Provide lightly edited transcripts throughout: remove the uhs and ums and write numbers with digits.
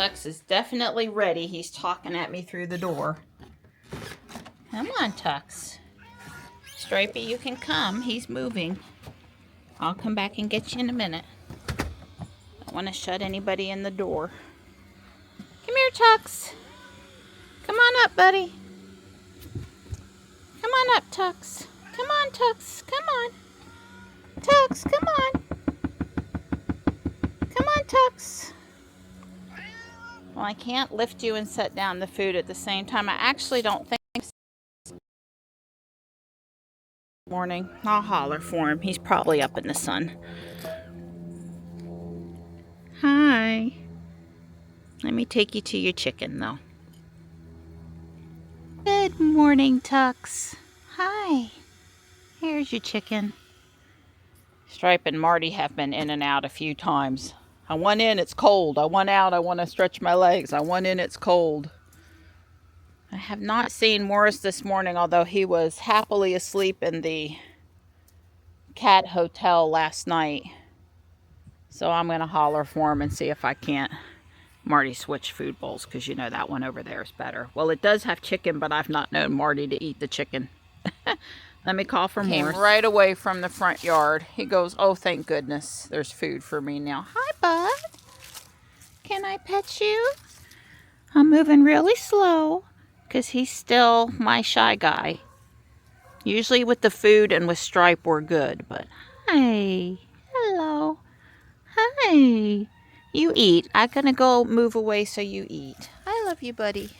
Tux is definitely ready. He's talking at me through the door. Come on, Tux. Stripey, you can come. He's moving. I'll come back and get you in a minute. Don't want to shut anybody in the door. Come here, Tux. Come on up, buddy. Come on up, Tux. Come on, Tux. Come on. Tux, come on. Come on, Tux. Well, I can't lift you and set down the food at the same time. I actually don't think morning. I'll holler for him. He's probably up in the sun. Hi. Let me take you to your chicken, though. Good morning, Tux. Hi. Here's your chicken. Stripe and Marty have been in and out a few times. I went in, it's cold. I went out, I want to stretch my legs. I went in, it's cold. I have not seen Morris this morning, although he was happily asleep in the cat hotel last night. So I'm going to holler for him and see if I can't. Marty switch food bowls because you know that one over there is better. Well, it does have chicken, but I've not known Marty to eat the chicken. Let me call for Morris. Came right away from the front yard. He goes, oh, thank goodness. There's food for me now. Hi, bud. Can I pet you? I'm moving really slow because he's still my shy guy. Usually with the food and with Stripe, we're good. But hi. Hello. Hi. You eat. I'm going to go move away so you eat. I love you, buddy.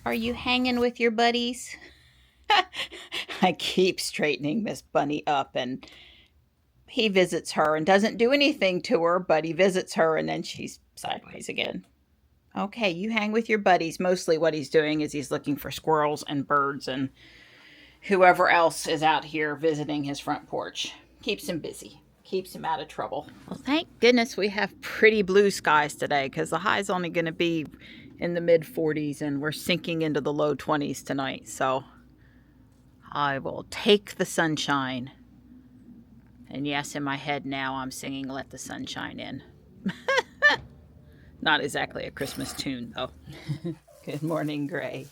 Are you hanging with your buddies? I keep straightening Miss Bunny up, and he visits her and doesn't do anything to her, but he visits her and then she's sideways again. Okay, you hang with your buddies. Mostly what he's doing is he's looking for squirrels and birds and whoever else is out here visiting his front porch. Keeps him busy. Keeps him out of trouble. Well, thank goodness we have pretty blue skies today because the high's only going to be in the mid 40s and we're sinking into the low 20s tonight. So I will take the sunshine. And yes, in my head now I'm singing Let the Sunshine In. Not exactly a Christmas tune, though. Good morning, Gray.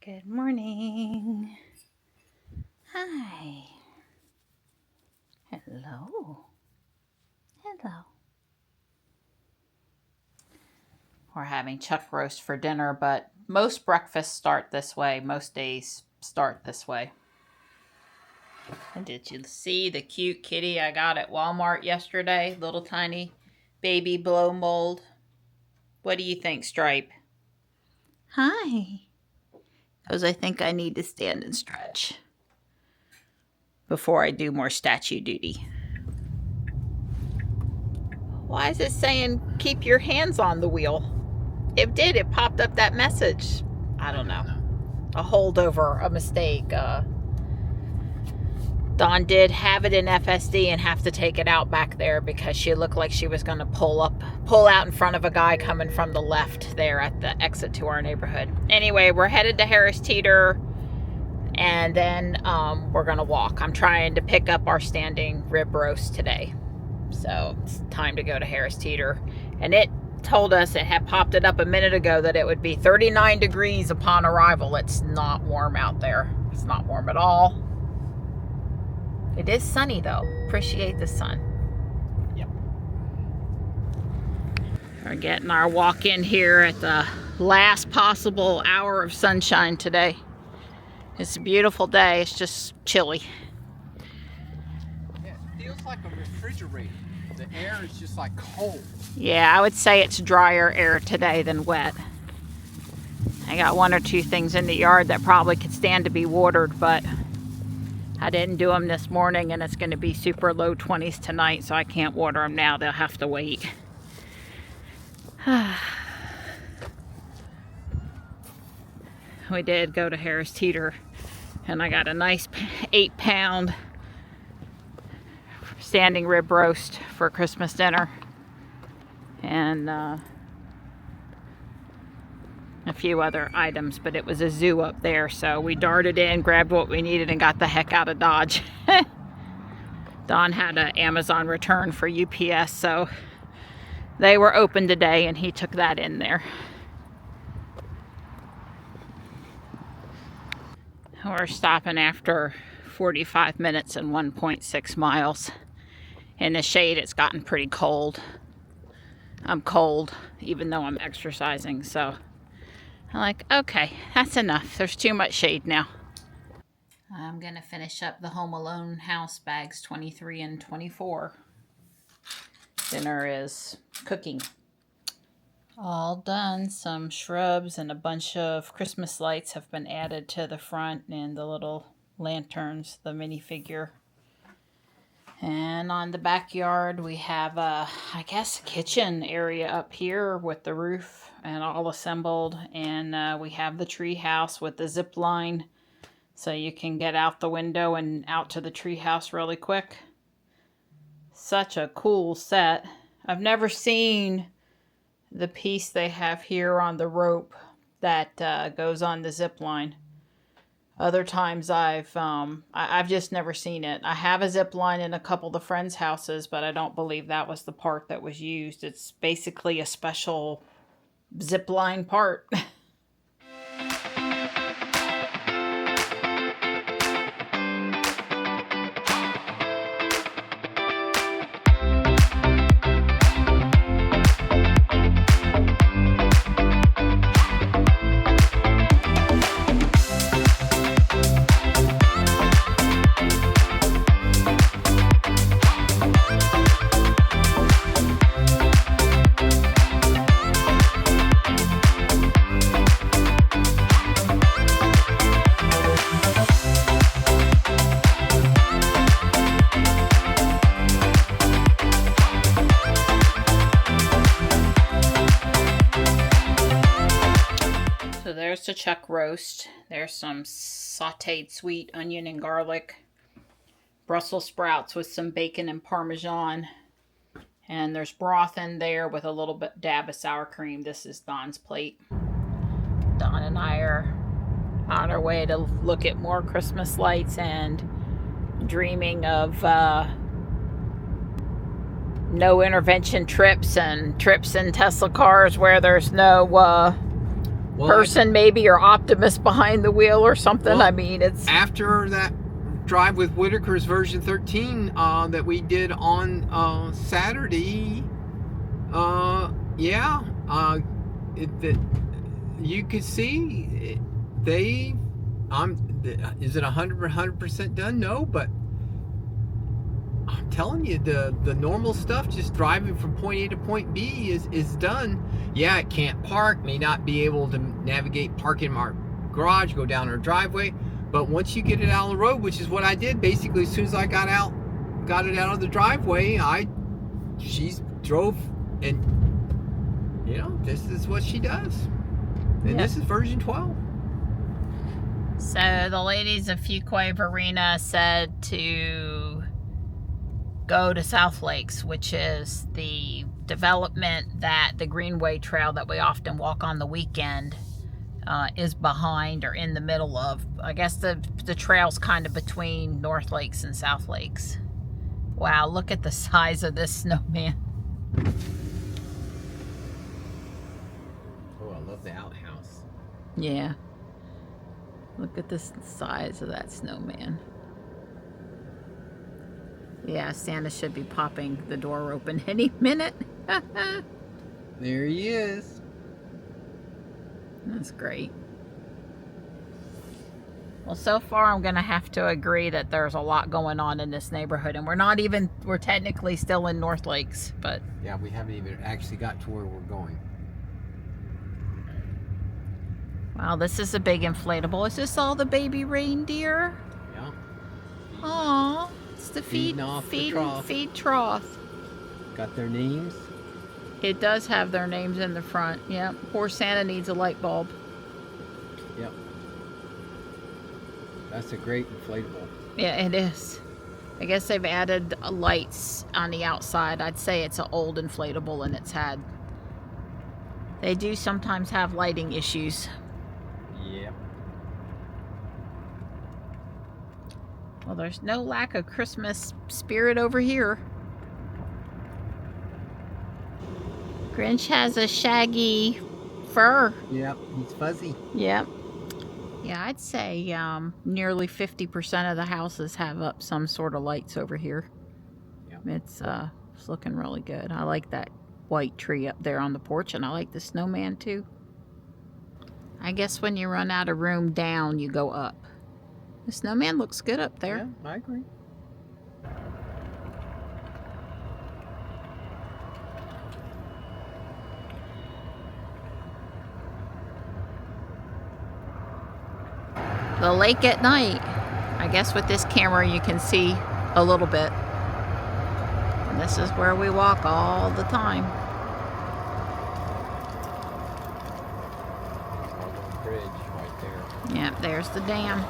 Good morning. Hi. Hello. Hello. We're having chuck roast for dinner, but most breakfasts start this way. Most days start this way. And did you see the cute kitty I got at Walmart yesterday? Little tiny baby blow mold. What do you think, Stripe? Hi. Because I think I need to stand and stretch before I do more statue duty. Why is it saying keep your hands on the wheel? It did. It popped up that message. I don't know. A holdover, a mistake. Dawn did have it in FSD and have to take it out back there because she looked like she was going to pull out in front of a guy coming from the left there at the exit to our neighborhood. Anyway, we're headed to Harris Teeter and then we're going to walk. I'm trying to pick up our standing rib roast today. So it's time to go to Harris Teeter. And it told us, it had popped it up a minute ago, that it would be 39 degrees upon arrival. It's not warm out there. It's not warm at all. It is sunny though. Appreciate the sun. Yep. We're getting our walk in here at the last possible hour of sunshine today. It's a beautiful day. It's just chilly. Yeah, it feels like a refrigerator. The air is just like cold. Yeah, I would say it's drier air today than wet. I got one or two things in the yard that probably could stand to be watered, but I didn't do them this morning, and it's going to be super low 20s tonight, so I can't water them now. They'll have to wait. We did go to Harris Teeter, and I got a nice 8-pound standing rib roast for Christmas dinner. And a few other items, but it was a zoo up there, so we darted in, grabbed what we needed, and got the heck out of Dodge. Dawn had an Amazon return for UPS, so They were open today and he took that in there. We're stopping after 45 minutes and 1.6 miles. In the shade, it's gotten pretty cold. I'm cold, even though I'm exercising, so I'm like, okay, that's enough. There's too much shade now. I'm gonna finish up the Home Alone house bags 23 and 24. Dinner is cooking. All done. Some shrubs and a bunch of Christmas lights have been added to the front, and the little lanterns, the minifigure. And on the backyard we have a, I guess, kitchen area up here with the roof and all assembled, and we have the tree house with the zip line so you can get out the window and out to the tree house really quick. Such a cool set. I've never seen the piece they have here on the rope that goes on the zip line. Other times I've just never seen it. I have a zip line in a couple of the friends' houses, but I don't believe that was the part that was used. It's basically a special zip line part. There's the chuck roast. There's some sauteed sweet onion and garlic. Brussels sprouts with some bacon and Parmesan. And there's broth in there with a little bit dab of sour cream. This is Don's plate. Don and I are on our way to look at more Christmas lights and dreaming of no intervention trips and trips in Tesla cars where there's no person maybe or Optimus behind the wheel or something. I mean, it's after that drive with Whitaker's version 13 that we did on Saturday. You could see they. Is it 100% done? No, but I'm telling you, the normal stuff, just driving from point A to point B, is done. Yeah, it can't park, may not be able to navigate, park in our garage, go down our driveway. But once you get it out on the road, which is what I did basically as soon as I got it out of the driveway, she drove, and this is what she does. And This is version 12. So the ladies of Fuquay Verena said to go to South Lakes, which is the development that the Greenway Trail that we often walk on the weekend is behind or in the middle of. I guess the trail's kind of between North Lakes and South Lakes. Wow, look at the size of this snowman. Oh, I love the outhouse. Yeah. Look at the size of that snowman. Yeah, Santa should be popping the door open any minute. There he is. That's great. Well, so far I'm going to have to agree that there's a lot going on in this neighborhood, and we're technically still in North Lakes, but... Yeah, we haven't even actually got to where we're going. Wow, this is a big inflatable. Is this all the baby reindeer? Yeah. Aww. It's the feed trough. Got their names? It does have their names in the front. Yep. Poor Santa needs a light bulb. Yep. That's a great inflatable. Yeah, it is. I guess they've added lights on the outside. I'd say it's an old inflatable, and they do sometimes have lighting issues. Yep. Well, there's no lack of Christmas spirit over here. Grinch has a shaggy fur. Yep, he's fuzzy. Yep. Yeah, I'd say nearly 50% of the houses have up some sort of lights over here. Yep. It's looking really good. I like that white tree up there on the porch, and I like the snowman too. I guess when you run out of room down, you go up. The snowman looks good up there. Yeah, I agree. The lake at night. I guess with this camera you can see a little bit. And this is where we walk all the time. Our little bridge right there. Yep, there's the dam.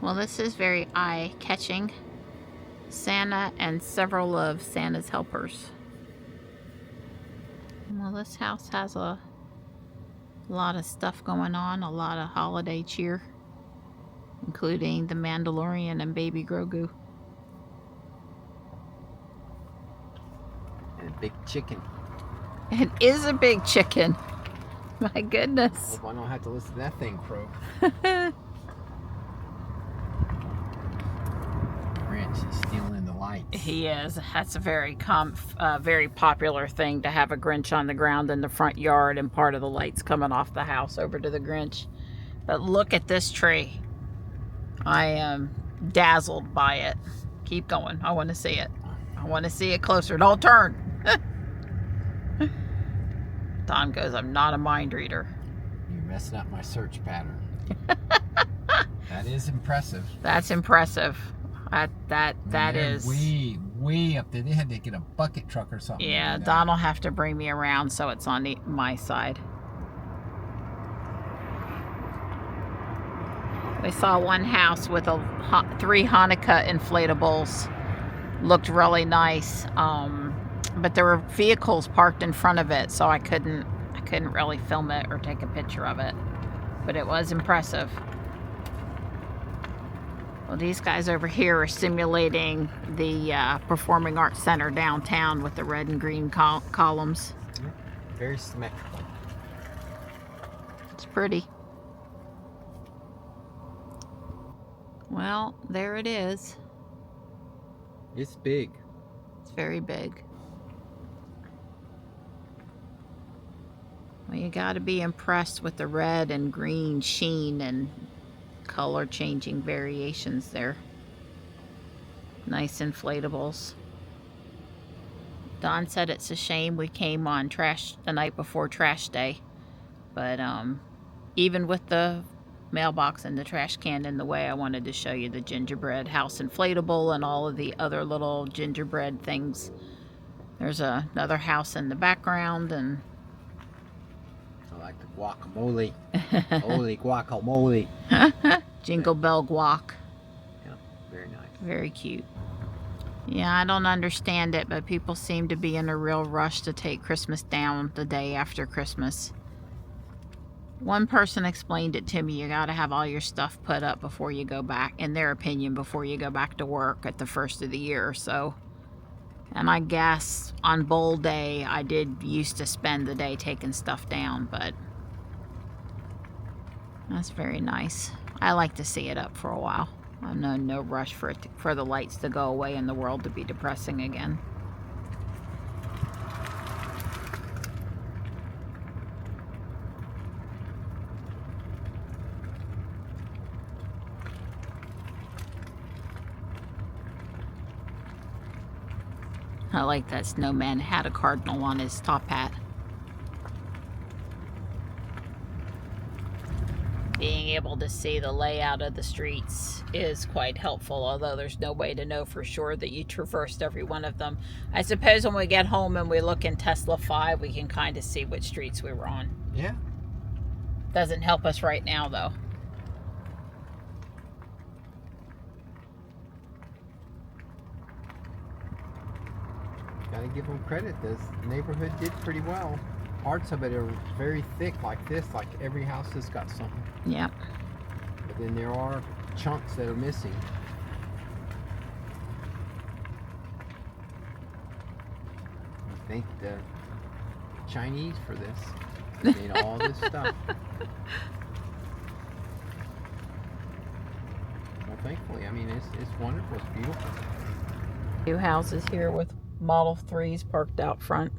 Well, this is very eye-catching. Santa and several of Santa's helpers. Well, this house has a lot of stuff going on, a lot of holiday cheer, including the Mandalorian and Baby Grogu. And a big chicken. It is a big chicken. My goodness. Hope I don't have to listen to that thing croak. Grinch is stealing the lights. He is. That's a very very popular thing, to have a Grinch on the ground in the front yard and part of the lights coming off the house over to the Grinch. But look at this tree. I am dazzled by it. Keep going. I want to see it. I want to see it closer. Don't turn. Don goes, I'm not a mind reader. You're messing up my search pattern. That is impressive. That's impressive. That is way up there. They had to get a bucket truck or something. Yeah, Don will have to bring me around so it's on my side. We saw one house with 3 Hanukkah inflatables. Looked really nice, but there were vehicles parked in front of it, so I couldn't really film it or take a picture of it. But it was impressive. Well, these guys over here are simulating the Performing Arts Center downtown with the red and green columns. Very symmetrical. It's pretty. Well, there it is. It's big. It's very big. Well, you got to be impressed with the red and green sheen and color changing variations there. Nice inflatables. Don said it's a shame we came on the night before trash day, but even with the mailbox and the trash can in the way, I wanted to show you the gingerbread house inflatable and all of the other little gingerbread things. There's another house in the background, and I like the guacamole. Holy guacamole. Jingle Bell Guac. Yeah, very nice. Very cute. Yeah, I don't understand it, but people seem to be in a real rush to take Christmas down the day after Christmas. One person explained it to me. You got to have all your stuff put up before you go back, in their opinion, before you go back to work at the first of the year or so. And I guess on Bowl Day, I did used to spend the day taking stuff down, but that's very nice. I like to see it up for a while. I'm no rush for the lights to go away and the world to be depressing again. I like that snowman had a cardinal on his top hat. Being able to see the layout of the streets is quite helpful, although there's no way to know for sure that you traversed every one of them. I suppose when we get home and we look in Tesla 5, we can kind of see which streets we were on. Yeah. Doesn't help us right now, though. Gotta give them credit. This neighborhood did pretty well. Parts of it are very thick like this, like every house has got something. Yep. But then there are chunks that are missing. thank the Chinese for this. They made all this stuff. Well, thankfully, I mean, it's wonderful. It's beautiful. Few houses here with Model 3s parked out front.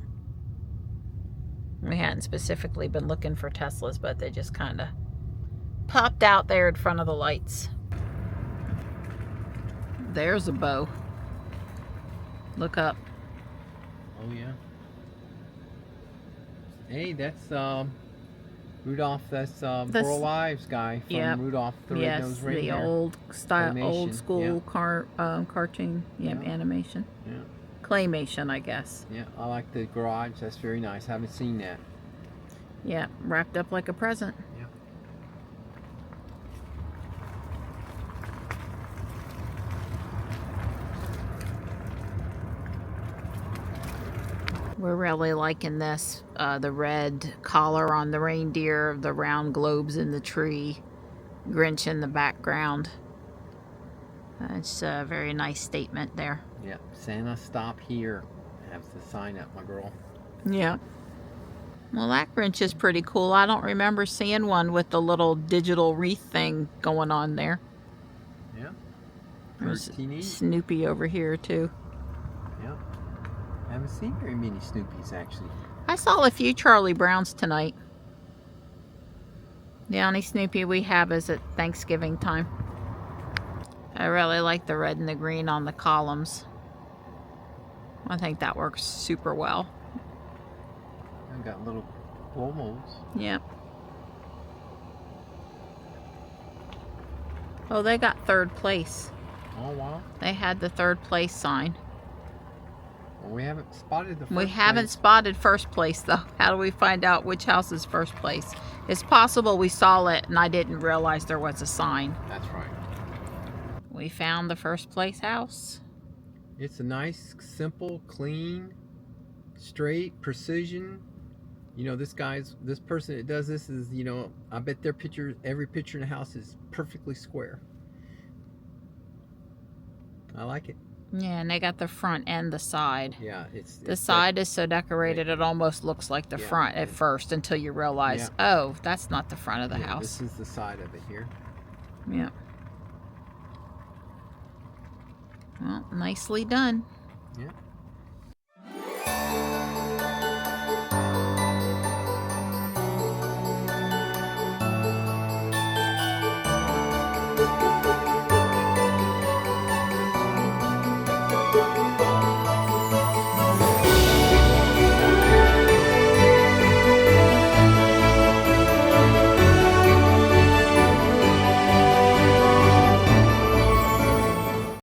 We hadn't specifically been looking for Teslas, but they just kind of popped out there in front of the lights. There's a bow. Look up. Oh yeah. Hey, that's Rudolph. That's Burl Lives guy from Yep. Rudolph the Red-Nosed Reindeer. The old style, Claymation. old school Yeah. cartoon, animation. Yeah. Claymation, I guess. Yeah, I like the garage. That's very nice. Haven't seen that. Yeah, wrapped up like a present. Yeah. We're really liking this. The red collar on the reindeer, the round globes in the tree, Grinch in the background. It's a very nice statement there. Yeah. Santa stop here. Has the sign up, my girl. Yeah. Well, that Grinch is pretty cool. I don't remember seeing one with the little digital wreath thing going on there. Yeah. There's Pretty neat. Snoopy over here, too. Yeah. Haven't seen very many Snoopies, actually. I saw a few Charlie Browns tonight. The only Snoopy we have is at Thanksgiving time. I really like the red and the green on the columns. I think that works super well. I got little Cuomos. Yep. Oh, they got third place. Oh, wow. They had the third place sign. Well, we haven't spotted the first We haven't place. spotted first place, though. How do we find out which house is first place? It's possible we saw it and I didn't realize there was a sign. That's right. We found the first place house. It's a nice, simple, clean, straight, precision. You know, this person that does this is, you know, I bet every picture in the house is perfectly square. I like it. Yeah, and they got the front and the side. Yeah, The side is so decorated it almost looks like the front at first until you realize, oh, that's not the front of the house. This is the side of it here. Yeah. Well, nicely done. Yeah.